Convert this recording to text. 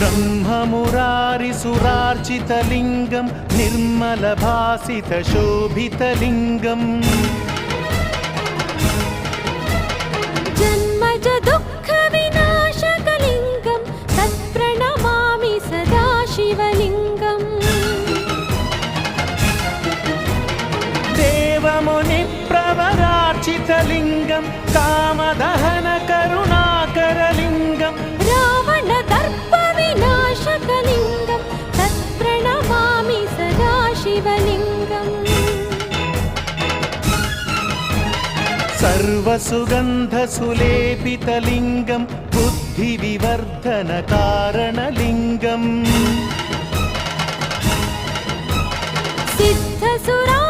ब्रह्ममुरारिसुरार्चितलिङ्गं निर्मलभासितशोभितलिङ्गम् जन्मज दुःखविनाशकलिङ्गं तत्प्रणमामि सदा शिवलिङ्गम् देवमुनिप्रवरार्चितलिङ्गं कामदहनकरुणाकरलिङ्गं रावणदर्पविनाशकलिङ्गं तत्प्रणमामि सदा शिवलिङ्गम् सर्वसुगन्धसुलेपितलिङ्गं बुद्धिविवर्धनकारणलिङ्गम् सिद्धसुरा